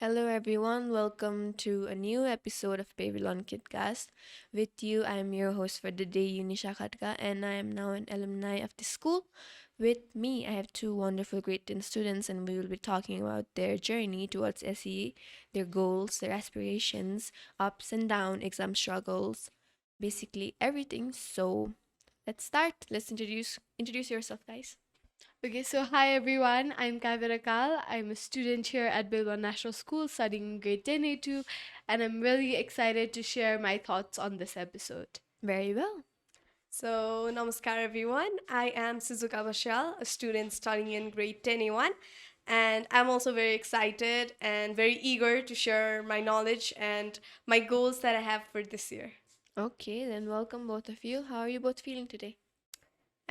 Hello, everyone. Welcome to a new episode of Babylon Kidcast. With you, I am your host for the day, Yunisha Khatka, and I am now an alumni of the school. With me, I have two wonderful grade 10 students, and we will be talking about their journey towards SE, their goals, their aspirations, ups and downs, exam struggles, basically everything. So let's start. Let's introduce yourself, guys. Okay, so hi everyone. I'm Kavya Dhakal. I'm a student here at Bilwan National School studying grade 10A2, and I'm really excited to share my thoughts on this episode. Very well. So, namaskar everyone. I am Sijuka Basyal, a student studying in grade 10A1, and I'm also very excited and very eager to share my knowledge and my goals that I have for this year. Okay, then welcome both of you. How are you both feeling today?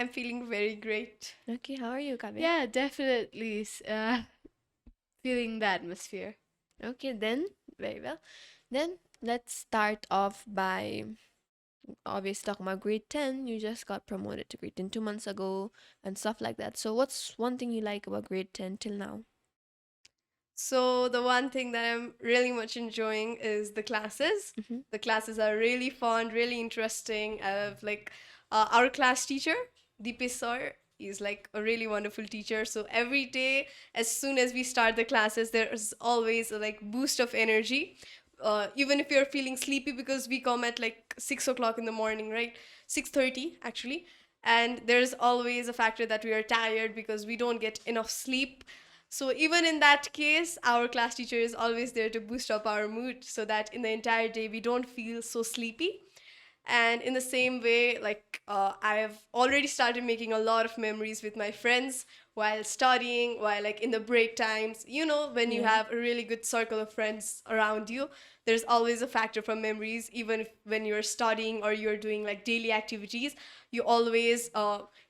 I'm feeling very great. Okay, how are you, Kavya? Yeah, definitely feeling the atmosphere. Okay, then, very well. Then let's start off by obviously talking about grade 10. You just got promoted to grade 10 2 months ago and stuff like that. So, what's one thing you like about grade 10 till now? So, the one thing that I'm really much enjoying is the classes. Mm-hmm. The classes are really fun, really interesting. I have our class teacher, Deepesh sir, is like a really wonderful teacher. So every day, as soon as we start the classes, there is always a like boost of energy. Even if you're feeling sleepy, because we come at like 6 o'clock in the morning, right? 6:30 actually, and there's always a factor that we are tired because we don't get enough sleep. So even in that case, our class teacher is always there to boost up our mood so that in the entire day we don't feel so sleepy. And in the same way, I have already started making a lot of memories with my friends while studying, while like in the break times. You know, when you Yeah. have a really good circle of friends around you, there's always a factor for memories. Even if, when you're studying or you're doing like daily activities, you always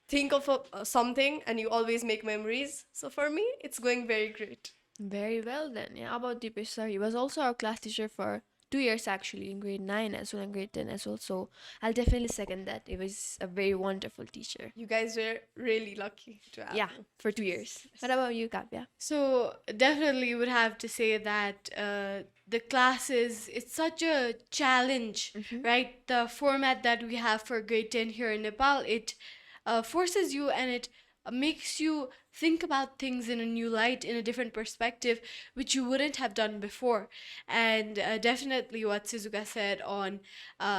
think of something and you always make memories. So for me, it's going very great. Very well then. Yeah, how about Deepesh sir? He was also our class teacher for 2 years actually, in grade 9 as well and grade 10 as well. So I'll definitely second that. It was a very wonderful teacher. You guys were really lucky to have Yeah, him. for 2 years. What about you, Kavya? So definitely would have to say that the classes, it's such a challenge, Mm-hmm. right? The format that we have for grade 10 here in Nepal, it forces you and it makes you think about things in a new light, in a different perspective, which you wouldn't have done before. And definitely what Suzuka said on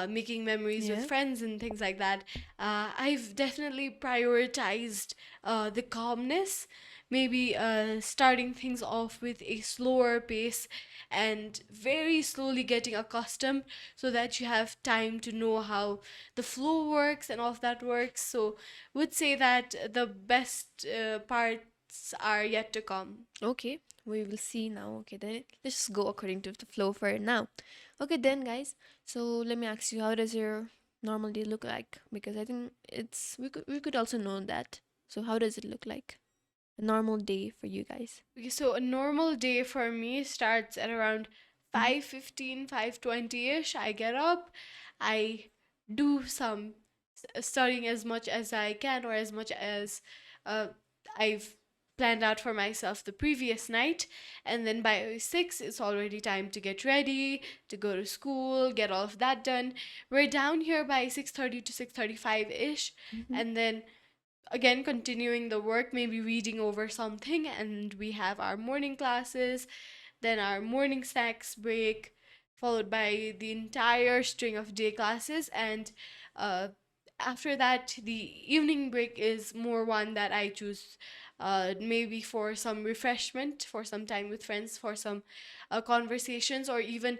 making memories with Yeah. friends and things like that, I've definitely prioritized the calmness, maybe starting things off with a slower pace and very slowly getting accustomed so that you have time to know how the flow works and all of that works. So would say that the best parts are yet to come. Okay, we will see now. Okay, then let's just go according to the flow for now. Okay, then guys. So let me ask you, how does your normal day look like? Because I think it's we could also know that. So how does it look like? A normal day for you guys. Okay, so a normal day for me starts at around Mm-hmm. 5:15, 5:20ish. I get up, I do some studying as much as I can or as much as uh, I've planned out for myself the previous night, and then by 6 it's already time to get ready to go to school, get all of that done. We're down here by 6:30 to 6:35 ish, Mm-hmm. and then again continuing the work, maybe reading over something, and we have our morning classes, then our morning snacks break, followed by the entire string of day classes, and uh, after that the evening break is more one that I choose, maybe for some refreshment, for some time with friends, for some conversations, or even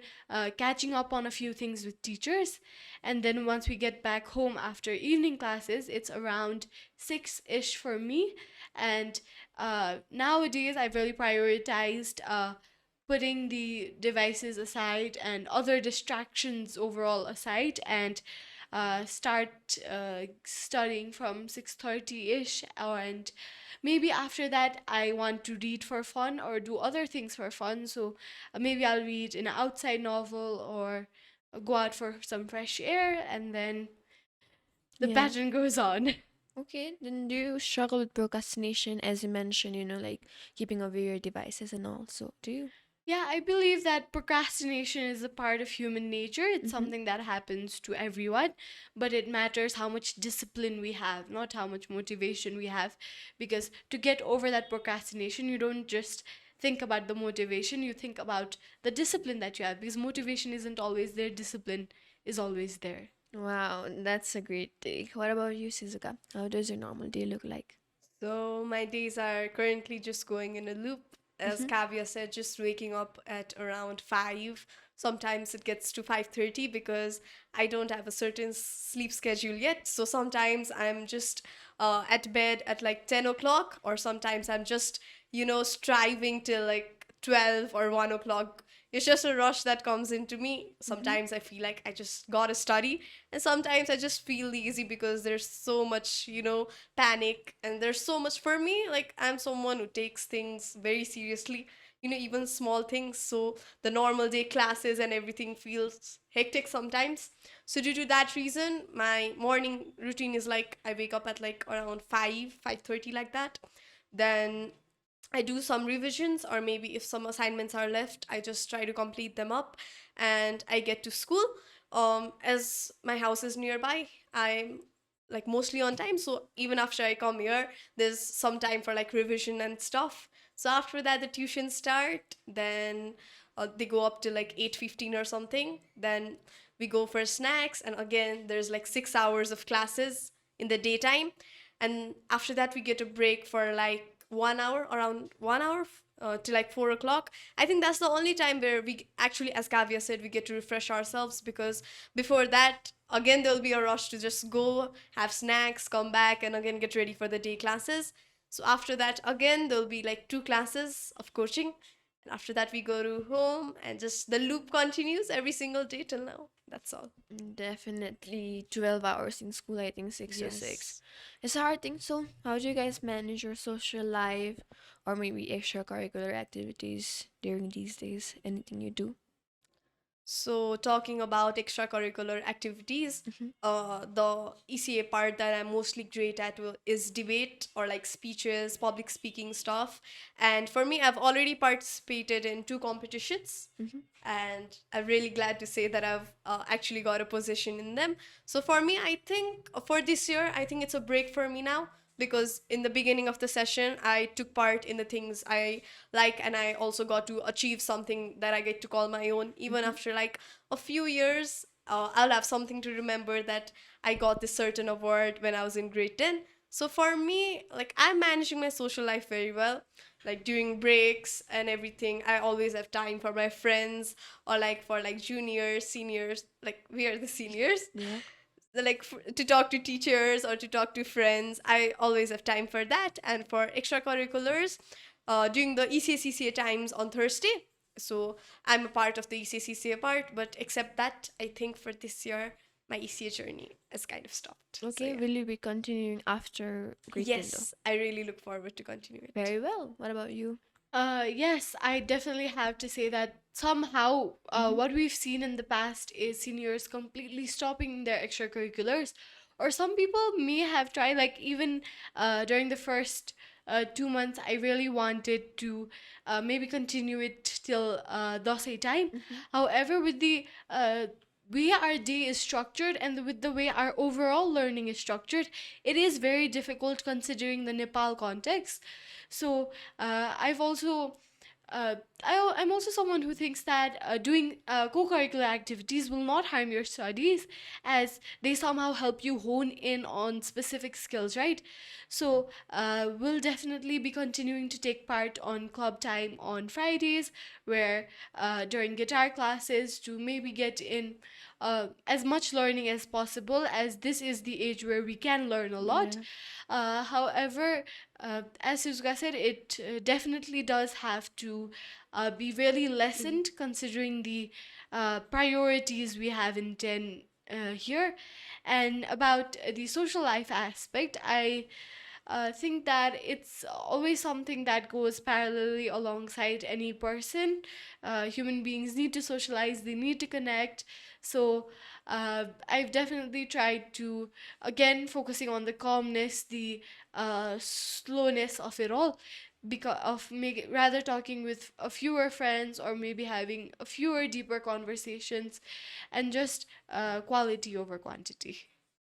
catching up on a few things with teachers. And then once we get back home after evening classes, it's around 6 ish for me. And nowadays I've really prioritized putting the devices aside and other distractions overall aside, and start studying from 6:30 ish, and maybe after that I want to read for fun or do other things for fun. So maybe I'll read an outside novel or go out for some fresh air, and then the Yeah. pattern goes on. Okay, then do you struggle with procrastination as you mentioned, like keeping away your devices and all? So do you? Yeah, I believe that procrastination is a part of human nature. It's Mm-hmm. something that happens to everyone, but it matters how much discipline we have, not how much motivation we have. Because to get over that procrastination, you don't just think about the motivation, you think about the discipline that you have, because motivation isn't always there, discipline is always there. Wow, that's a great take. What about you, Suzuka? How does your normal day look like? So my days are currently just going in a loop. As Mm-hmm. Kavya said, just waking up at around 5. Sometimes it gets to 5:30 because I don't have a certain sleep schedule yet. So sometimes I'm just at bed at like 10 o'clock, or sometimes I'm just, striving till like 12 or 1 o'clock. It's just a rush that comes into me. Mm-hmm. Sometimes I feel like I just gotta study, and sometimes I just feel lazy because there's so much, panic, and there's so much for me. Like, I'm someone who takes things very seriously, even small things. So the normal day classes and everything feels hectic sometimes. So due to that reason, my morning routine is like I wake up at like around 5:30, like that. Then I do some revisions, or maybe if some assignments are left, I just try to complete them up, and I get to school. As my house is nearby, I'm like mostly on time. So even after I come here, there's some time for like revision and stuff. So after that, the tuition start. Then they go up to like 8:15 or something. Then we go for snacks, and again, there's like 6 hours of classes in the daytime, and after that we get a break for like 1 hour, around 1 hour, to like 4 o'clock. I think that's the only time where we actually, as Kavya said, we get to refresh ourselves, because before that, again, there'll be a rush to just go have snacks, come back, and again get ready for the day classes. So after that, again, there'll be like 2 classes of coaching, and after that we go to home, and just the loop continues every single day till now. That's all. Definitely 12 hours in school, I think 6 to 6. Yes. It's a hard thing. So, how do you guys manage your social life or maybe extracurricular activities during these days? Anything you do? So, talking about extracurricular activities, Mm-hmm. the ECA part that I'm mostly great at is debate, or like speeches, public speaking stuff. And for me, I've already participated in 2 competitions, Mm-hmm. and I'm really glad to say that I've actually got a position in them. So for me, I think for this year, I think it's a break for me now, because in the beginning of the session, I took part in the things I like, and I also got to achieve something that I get to call my own. Even Mm-hmm. after like a few years, I'll have something to remember that I got this certain award when I was in grade 10. So for me, like, I'm managing my social life very well. Like during breaks and everything, I always have time for my friends, or like for like juniors, seniors. Like, we are the seniors. Yeah. Like, to talk to teachers or to talk to friends, I always have time for that. And for extracurriculars, during the ECCCA times on Thursday, so I'm a part of the ECCCA part. But except that, I think for this year, my ECA journey has kind of stopped. So Okay, yeah. will you be continuing after grade 10 though? Yes, I really look forward to continue it. Very well. What about you? Yes, I definitely have to say that somehow Mm-hmm. what we've seen in the past is seniors completely stopping their extracurriculars. Or some people may have tried, like, even during the first 2 months, I really wanted to maybe continue it till DOSE time. Mm-hmm. However, with the way our day is structured, and with the way our overall learning is structured, it is very difficult considering the Nepal context. So I've also I'm also someone who thinks that doing co-curricular activities will not harm your studies, as they somehow help you hone in on specific skills, right? So we'll definitely be continuing to take part on club time on Fridays, where during guitar classes, to maybe get in as much learning as possible, as this is the age where we can learn a lot. Yeah. However, as Suzuka said, it definitely does have to be really Mm-hmm. lessened, considering the priorities we have in 10 here. And about the social life aspect, I think that it's always something that goes parallelly alongside any person. Human beings need to socialize, they need to connect. So I've definitely tried to, again, focusing on the calmness, the slowness of it all. because of rather talking with a fewer friends, or maybe having a fewer deeper conversations, and just quality over quantity.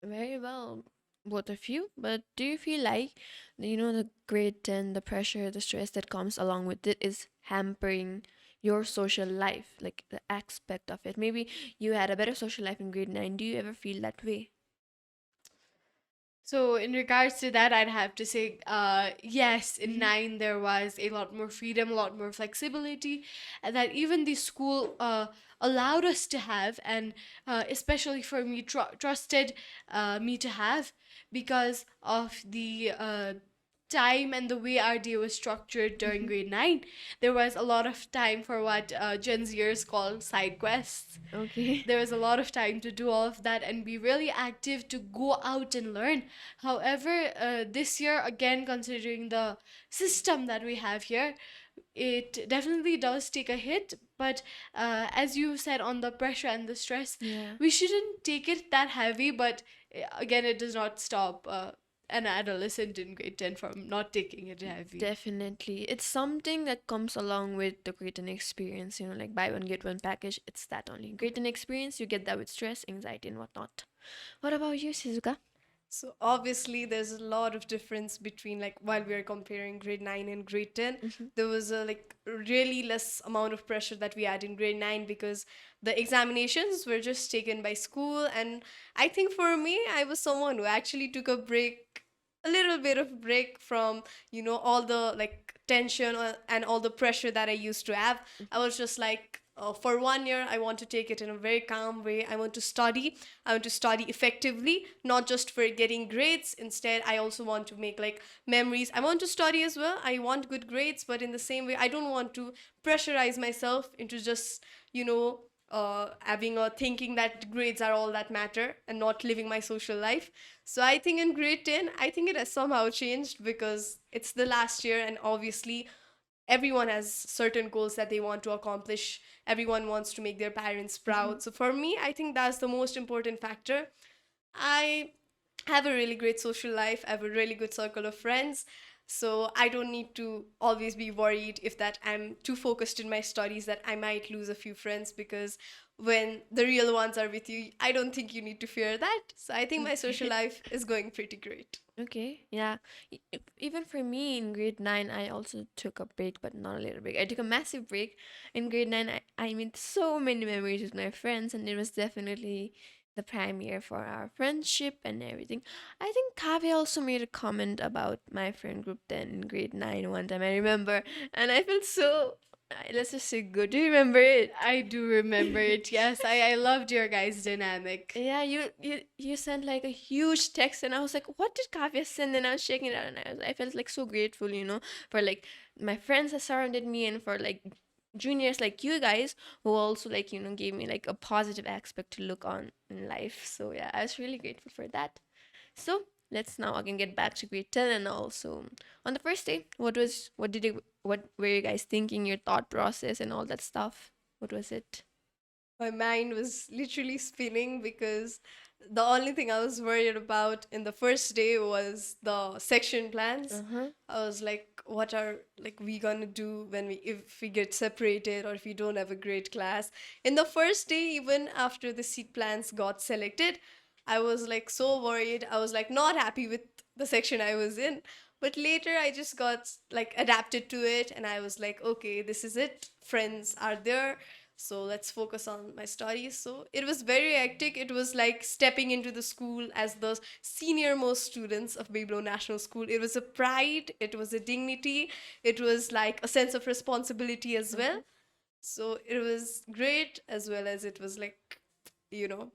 Very well, both of you. But do you feel like, the grade 10, the pressure, the stress that comes along with it is hampering your social life, like the aspect of it? Maybe you had a better social life in grade 9. Do you ever feel that way? So, in regards to that, I'd have to say, yes, in Mm-hmm. nine, there was a lot more freedom, a lot more flexibility, and that even the school allowed us to have, and especially for me, trusted me to have, because of the time and the way our day was structured during Mm-hmm. grade 9. There was a lot of time for what Gen Zers call side quests. Okay. There was a lot of time to do all of that and be really active to go out and learn. However, this year, again, considering the system that we have here, it definitely does take a hit. But as you said, on the pressure and the stress, Yeah. we shouldn't take it that heavy. But again, it does not stop an adolescent in grade 10 from not taking it heavy. Definitely. It's something that comes along with the Great and experience, like buy one, get one package. It's that only. Great and experience, you get that with stress, anxiety, and whatnot. What about you, Shizuka? So obviously there's a lot of difference between, like, while we are comparing grade 9 and grade 10, Mm-hmm. there was a like really less amount of pressure that we had in grade 9, because the examinations were just taken by school. And I think for me, I was someone who actually took a break, a little bit of break from, all the like tension and all the pressure that I used to have. I was just like, for 1 year, I want to take it in a very calm way. I want to study. I want to study effectively, not just for getting grades. Instead, I also want to make like memories. I want to study as well. I want good grades, but in the same way, I don't want to pressurize myself into just, having a thinking that grades are all that matter and not living my social life. So I think in grade 10, I think it has somehow changed, because it's the last year, and obviously everyone has certain goals that they want to accomplish. Everyone wants to make their parents Mm-hmm. proud. So for me, I think that's the most important factor. I have a really great social life. I have a really good circle of friends. So I don't need to always be worried if that I'm too focused in my studies that I might lose a few friends, because when the real ones are with you, I don't think you need to fear that. So I think my social Okay. life is going pretty great. Okay, yeah. Even for me in grade 9, I also took a break, but not a little break. I took a massive break. In grade 9, I made so many memories with my friends, and it was definitely the prime year for our friendship and everything. I think Kavya also made a comment about my friend group then in grade 9 one time, I remember, and I felt so, let's just say good. Do you remember it? I do remember it. Yes, I loved your guys' dynamic. Yeah, you sent like a huge text, and I was like, "What did Kavya send?" And I was checking it out, and I felt like so grateful, for like my friends that surrounded me, and for like juniors like you guys who also like gave me like a positive aspect to look on in life. So yeah, I was really grateful for that. So let's now again get back to grade 10, and also on the first day, what were you guys thinking? Your thought process and all that stuff. What was it? My mind was literally spinning, because the only thing I was worried about in the first day was the section plans. Uh huh. I was like, what are like we gonna do when we if we get separated, or if we don't have a great class? In the first day, even after the seat plans got selected, I was like so worried. I was like not happy with the section I was in. But later I just got like adapted to it, and I was like, okay, this is it. Friends are there, so let's focus on my studies. So it was very hectic. It was like stepping into the school as the senior most students of Babylon National School. It was a pride, it was a dignity, it was like a sense of responsibility as well. So it was great, as well as it was like, you know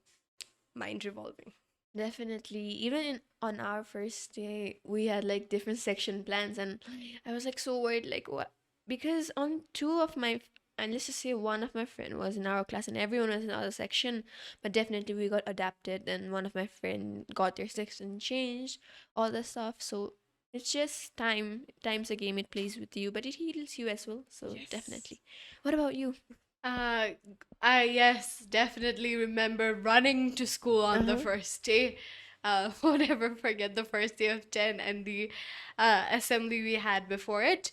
mind revolving. Definitely. Even on our first day, we had like different section plans, and I was like so worried, like what? Because on two of my, and let's just say one of my friend was in our class, and everyone was in other section, but definitely we got adapted, and one of my friend got their section changed, all the stuff. So it's just time's a game. It plays with you, but it heals you as well. So Yes. definitely. What about you? I, yes, definitely remember running to school Uh on the huh. first day. Won't never forget the first day of 10 and the assembly we had before it.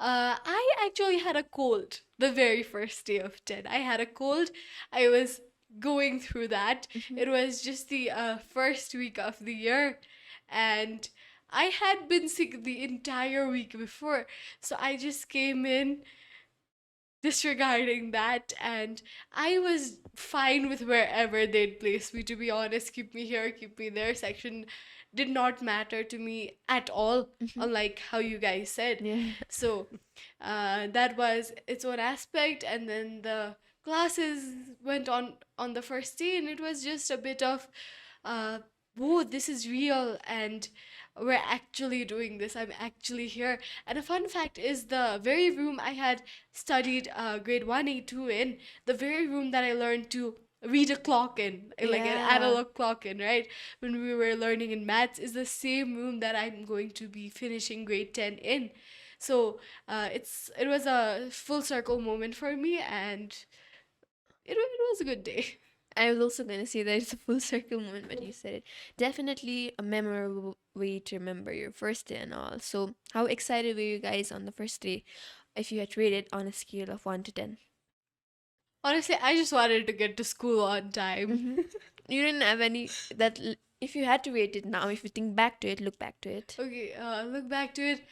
I actually had a cold the very first day of 10. I had a cold. I was going through that. Mhm. It was just the first week of the year, and I had been sick the entire week before. So I just came in disregarding that, and I was fine with wherever they'd place me, to be honest. Keep me here, keep me there section did not matter to me at all, Mhm. unlike how you guys said. Yeah. So that was its own aspect, and then the classes went on the first day, and it was just a bit of uh whoa, this is real, and we're actually doing this. I'm actually here. And a fun fact is, the very room I had studied grade 1A2 in, the very room that I learned to read a clock in, like an Yeah. analog clock in, right? When we were learning in maths, is the same room that I'm going to be finishing grade 10 in. So it was a full circle moment for me, and it was a good day. I was also gonna say that it's a full circle moment when you said it. Definitely a memorable way to remember your first day and all. So, how excited were you guys on the first day if you had rated on a scale of 1 to 10? Honestly, I just wanted to get to school on time. Mm-hmm. You didn't have any if you had to rate it now, if you think back to it, look back to it. Okay, look back to it.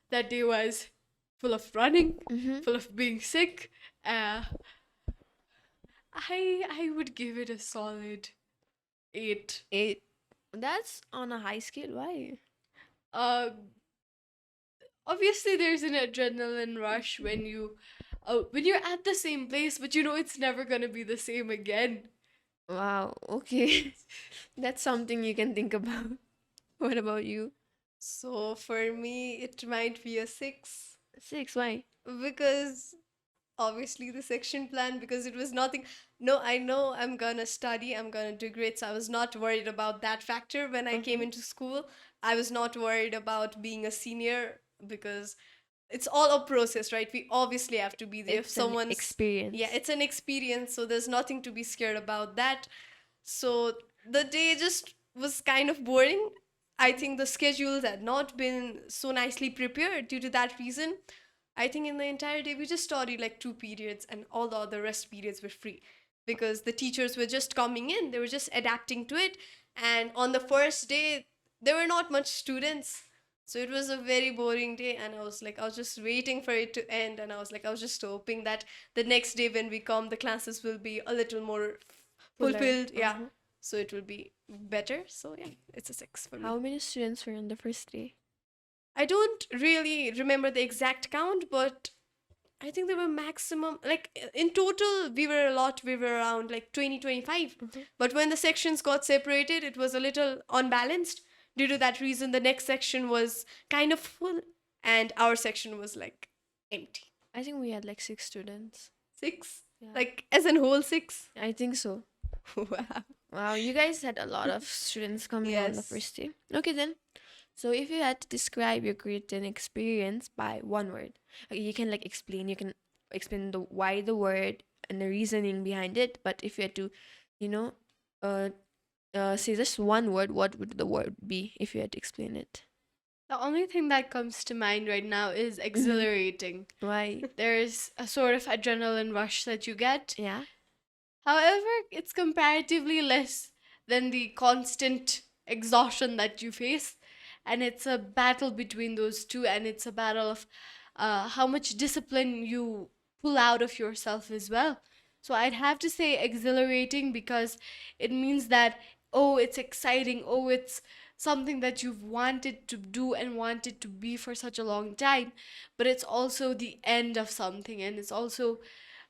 That day was full of running, Mm-hmm. full of being sick. Uh, I would give it a solid 8. It That's on a high scale. Why? Uh, Obviously there's an adrenaline rush when you're at the same place, but you know it's never gonna be the same again. Wow. Okay. That's something you can think about. What about you? So for me, it might be a 6 6. Why? because obviously the section plan, because it was nothing. No, I know I'm gonna study, I'm gonna do great, so I was not worried about that factor when I came Mm-hmm. into school. I was not worried about being a senior because it's all a process, right? We obviously have to be there. If It's an someone's, yeah, experience. it's an experience, so there's nothing to be scared about that. So the day just was kind of boring. I think the schedules had not been so nicely prepared due to that reason. I think in the entire day we just studied like 2 periods, and all the other rest periods were free because the teachers were just coming in, they were just adapting to it. And on the first day, there were not much students. So it was a very boring day, and I was just waiting for it to end. And I was just hoping that the next day when we come, the classes will be a little more Fuller. fulfilled. Yeah. Uh-huh. So it will be better. So yeah, it's a 6 for me. How many students were on the first day? I don't really remember the exact count, but I think there were maximum, like in total, we were a lot, we were around like 20, 25. Mm-hmm. But when the sections got separated, it was a little unbalanced. Due to that reason, the next section was kind of full, and our section was like empty. I think we had like 6 students. 6? Yeah. Like as in whole 6? I think so. Wow. Wow, you guys had a lot of students coming on the Yes. first day. Okay, then. So, if you had to describe your grade 10 experience by one word, you can like explain. You can explain the why the word and the reasoning behind it. But if you had to, you know, uh, say just one word, what would the word be if you had to explain it? The only thing that comes to mind right now is exhilarating. Why? There's a sort of adrenaline rush that you get. Yeah. However, it's comparatively less than the constant exhaustion that you face. And it's a battle between those two, and it's a battle of how much discipline you pull out of yourself as well. So I'd have to say exhilarating, because it means that, oh, it's exciting, oh, it's something that you've wanted to do and wanted to be for such a long time, but it's also the end of something, and it's also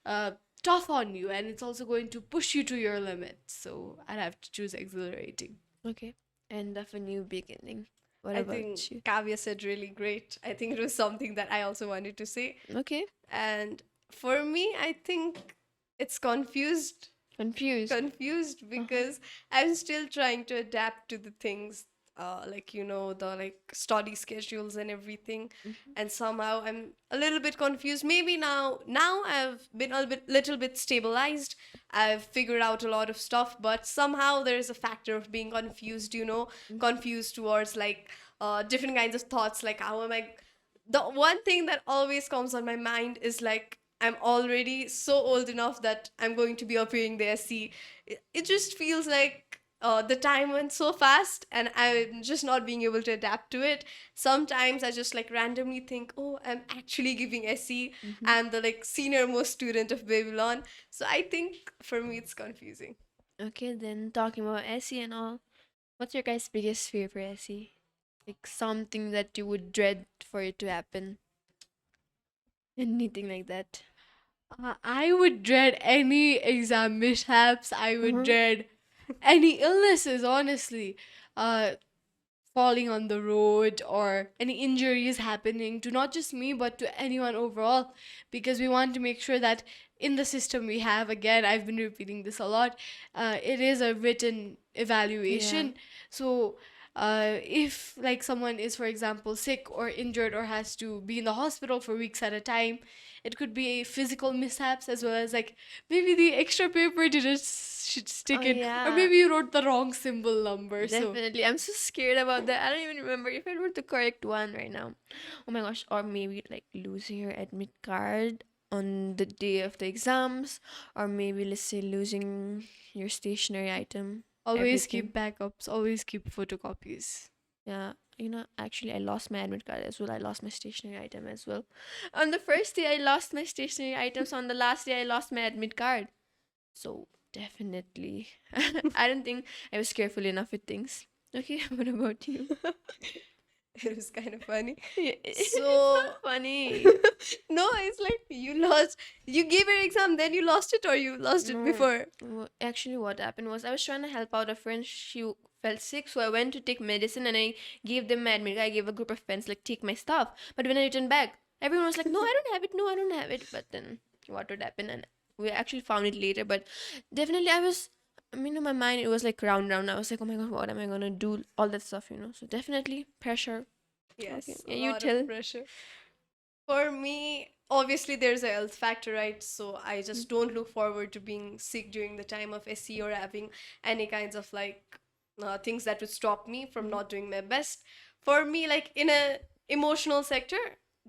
uh, tough on you, and it's also going to push you to your limits. So I'd have to choose exhilarating. Okay. End of a new beginning. What I think about you? Kavya said really great. I think it was something that I also wanted to say. Okay. And for me, I think it's confused. Confused. Confused Uh-huh. because I'm still trying to adapt to the things like the like study schedules and everything, Mhm. and somehow I'm a little bit confused. Maybe now I've been little bit stabilized. I've figured out a lot of stuff, but somehow there is a factor of being confused. Mhm. Confused towards like different kinds of thoughts. Like how am I? The one thing that always comes on my mind is like I'm already so old enough that I'm going to be appearing the SC. It just feels like the time went so fast and I'm just not being able to adapt to it. Sometimes I just like randomly think, oh, I'm actually giving SC. Mhm. I'm the like senior most student of Babylon. So I think for me it's confusing. Okay, then talking about SE and all, what's your guys' biggest fear for SE? Like something that you would dread for it to happen. Anything like that. I would dread any exam mishaps. I would Uh-huh. dread any illnesses, honestly. Uh, Falling on the road or any injuries happening to not just me but to anyone overall, because we want to make sure that in the system we have, again, I've been repeating this a lot, it is a written Yeah. evaluation. So if like someone is, for example, sick or injured or has to be in the hospital for weeks at a time, it could be physical mishaps as well as like maybe the extra paper didn't Oh stick in, or yeah. maybe you wrote the wrong symbol number. So Definitely. I'm so scared about that. I don't even remember if I wrote the correct one right now. Oh my gosh. Or maybe like losing your admit card on the day of the exams. Or maybe let's say losing your stationery item. always Everything. keep backups, always keep photocopies. Yeah. Actually I lost my admit card as well. I lost my stationery item as well. On the first day I lost my stationery items. On the last day I lost my admit card. So definitely. I don't think I was careful enough with things. Okay, what about you? It was kind of funny. Yeah, it's So not funny. no, it's like you gave your exam, then you lost it, or you lost it No, before. actually, what happened was I was trying to help out a friend. She felt sick, so I went to take medicine and I gave them my admit. I gave a group of friends like take my stuff. But when I returned back, everyone was like, "No, I don't have it. No, I don't have it." But then what would happen? And we actually found it later. But definitely, I was. I mean, in my mind, it was like round. I was like, "Oh my god, what am I gonna do?" All that stuff. So definitely pressure. Okay, Yes, a yeah, you lot of tell. pressure. For me, obviously there's a health factor, right? So I just don't look forward to being sick during the time of SC or having any kinds of like things that would stop me from Mm-hmm. not doing my best. For me, like in a emotional sector,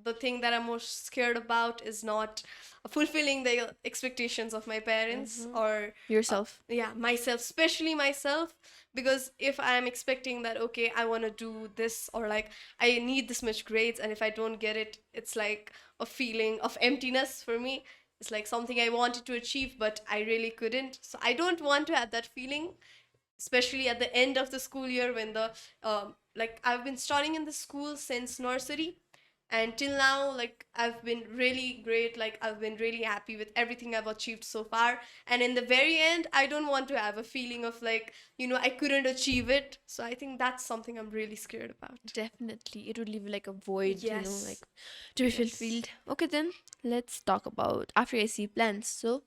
the thing that I'm most scared about is not fulfilling the expectations of my parents Uh-huh. or Yourself. yeah, myself, especially myself, because if I'm expecting that, okay, I want to do this, or like I need this much grades, and if I don't get it, it's like a feeling of emptiness for me. It's like something I wanted to achieve but I really couldn't, so I don't want to have that feeling, especially at the end of the school year when the like I've been studying in the school since nursery, and till now like I've been really great, like I've been really happy with everything I've achieved so far, and in the very end I don't want to have a feeling of like I couldn't achieve it. So I think that's something I'm really scared about. Definitely, it would leave like a void, like Yes. to be Yes. fulfilled. Okay, then let's talk about after SE plans. So,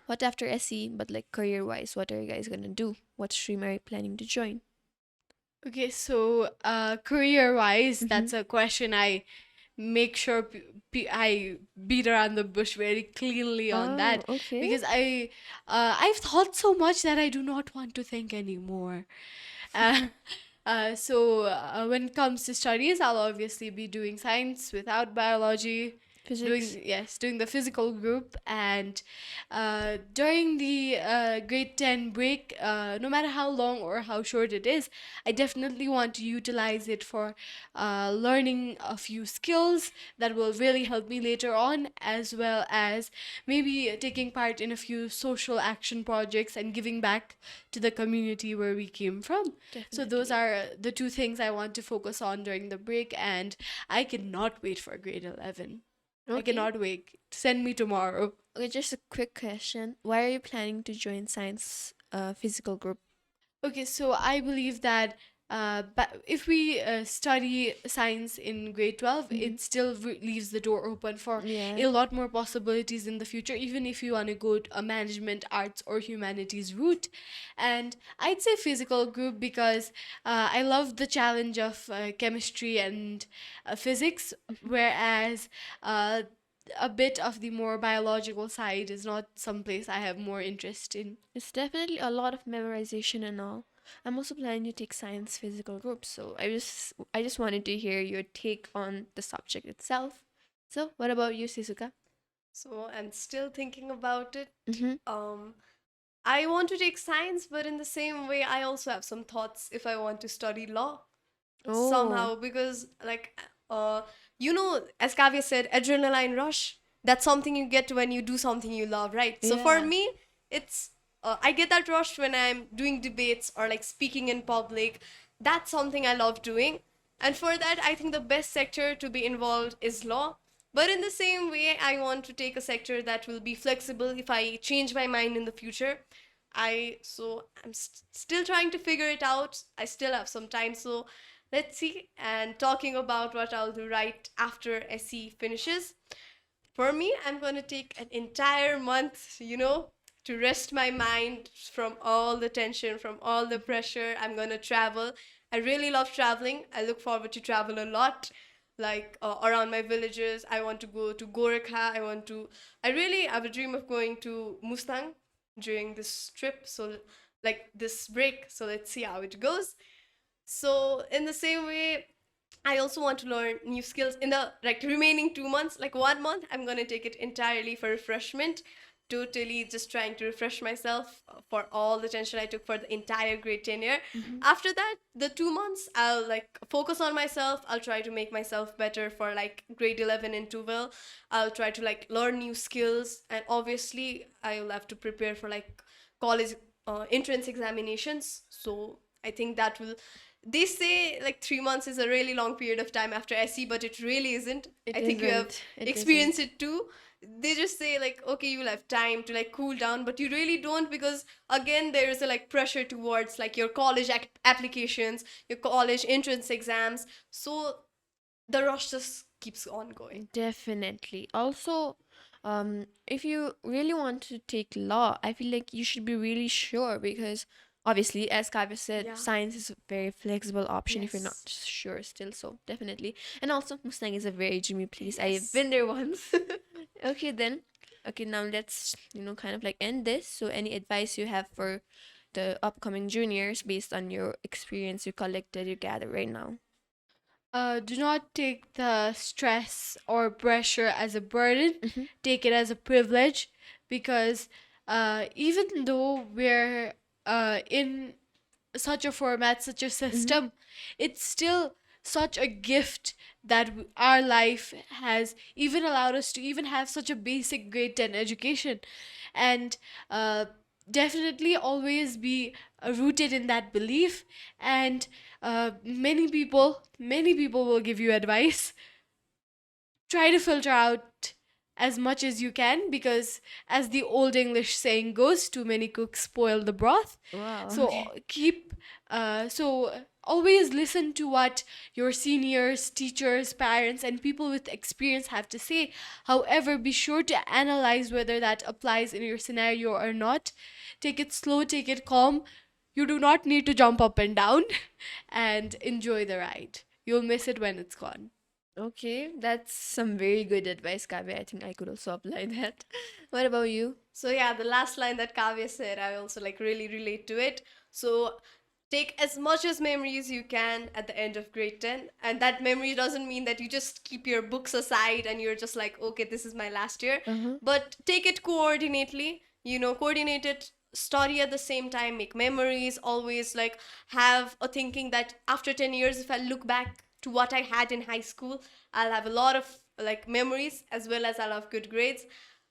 what after SE, but like career wise, what are you guys gonna do? What stream are you planning to join? Okay, so career wise, Mm-hmm. that's a question I make sure I beat around the bush very cleanly on Oh, that, okay. because I've thought so much that I do not want to think anymore. Uh, when it comes to studies, I'll obviously be doing science without biology, Physics. doing the physical group, and during the grade 10 break, no matter how long or how short it is, I definitely want to utilize it for learning a few skills that will really help me later on, as well as maybe taking part in a few social action projects and giving back to the community where we came from. So those Definitely. are the two things I want to focus on during the break, and I cannot wait for grade 11. I Okay. cannot wait. Send me tomorrow. Okay, just a quick question. Why are you planning to join science physical group? Okay, so I believe that but if we study science in grade 12, Mhm. it still leaves the door open for Yeah. a lot more possibilities in the future, even if you want to go a management, arts, or humanities route. And I'd say physical group because I love the challenge of chemistry and physics, Mhm. whereas uh, a bit of the more biological side is not some place I have more interest in. It's definitely a lot of memorization and all. I'm also planning to take science physical groups, so I just wanted to hear your take on the subject itself. So, what about you, Shizuka? So I'm still thinking about it. Mm-hmm. Um, I want to take science, but in the same way, I also have some thoughts if I want to study law Oh, somehow, because like as Kavya said, adrenaline rush, that's something you get when you do something you love, right? So for yeah. me, it's I get that rush when I'm doing debates or like speaking in public. That's something I love doing, and for that I think the best sector to be involved is law. But in the same way, I want to take a sector that will be flexible if I change my mind in the future. I'm still trying to figure it out. I still have some time, so let's see. And talking about what I'll do right after SE finishes. For me, I'm going to take an entire month, to rest my mind from all the tension, from all the pressure. I'm going to travel. I really love traveling. I look forward to travel a lot. Like around my villages, I want to go to Gorakha. I really have a dream of going to Mustang during this trip. So, like this break. So, let's see how it goes. So in the same way, I also want to learn new skills in the like remaining 2 months. Like 1 month, I'm gonna take it entirely for refreshment. Totally just trying to refresh myself for all the tension I took for the entire grade 10 year. Mm-hmm. After that, the 2 months, I'll like focus on myself. I'll try to make myself better for like grade 11 and 12. I'll try to like learn new skills. And obviously, I'll have to prepare for like college entrance examinations. So I think that will they say like 3 months is a really long period of time after SE, but it really isn't. It I think you have isn't. It experienced isn't. it too. They just say like, okay, you'll have time to like cool down, but you really don't because again there is a like pressure towards like your college applications, your college entrance exams. So the rush just keeps on going. Definitely. Also, if you really want to take law, I feel like you should be really sure because obviously, as Kavya said, Yeah. science is a very flexible option if you're not Yes. sure still. So definitely. And also, Mustang is a very dreamy place. I've Yes. been there once. Okay, then. Okay, now let's, kind of like end this. So any advice you have for the upcoming juniors based on your experience you collected, you gather right now? Do not take the stress or pressure as a burden. Mm-hmm. Take it as a privilege because even though we're in such a format, such a Mm-hmm. system, it's still such a gift that our life has even allowed us to even have such a basic grade 10 education. And uh, definitely always be rooted in that belief. And many people will give you advice. Try to filter out as much as you can because as the old English saying goes, too many cooks spoil the broth. Wow. So Okay. always listen to what your seniors, teachers, parents, and people with experience have to say. However, be sure to analyze whether that applies in your scenario or not. Take it slow, take it calm. You do not need to jump up and down and enjoy the ride. You'll miss it when it's gone. Okay, that's some very good advice, Kavya. I think I could also apply that. What about you? So yeah, the last line that Kavya said, I also like really relate to it. So take as much as memories you can at the end of grade 10. And that memory doesn't mean that you just keep your books aside and you're just like, okay, this is my last year. Uh-huh. But take it coordinately, coordinate it, study at the same time, make memories, always like have a thinking that after 10 years, if I look back to what I had in high school, I'll have a lot of like memories as well as I'll have good grades.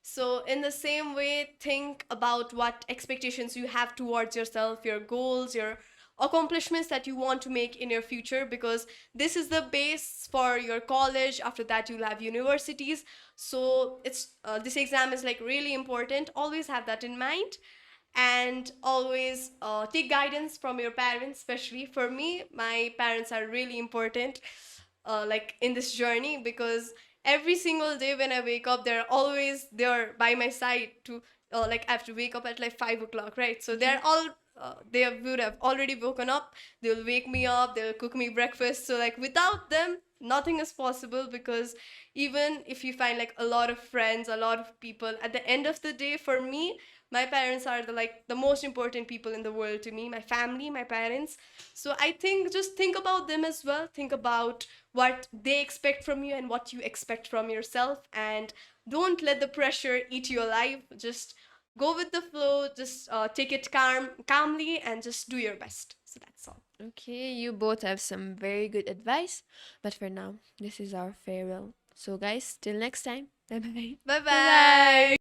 So, in the same way, think about what expectations you have towards yourself, your goals, your accomplishments that you want to make in your future, because this is the base for your college. After that, you'll have universities. So, it's this exam is like really important. Always have that in mind. and always take guidance from your parents. Especially for me, my parents are really important, like in this journey, because every single day when I wake up, they're always there by my side to like I have to wake up at like 5 o'clock, right? So they're all would have already woken up. They'll wake me up, they'll cook me breakfast. So like without them, nothing is possible. Because even if you find like a lot of friends, a lot of people, at the end of the day, for me, my parents are the most important people in the world to me. My family, my parents. So I think just think about them as well. Think about what they expect from you and what you expect from yourself, and don't let the pressure eat your life. Just go with the flow. Just take it calmly, and just do your best. So that's all. Okay, you both have some very good advice, but for now, this is our farewell. So, guys, till next time. Bye bye. Bye Bye bye. bye.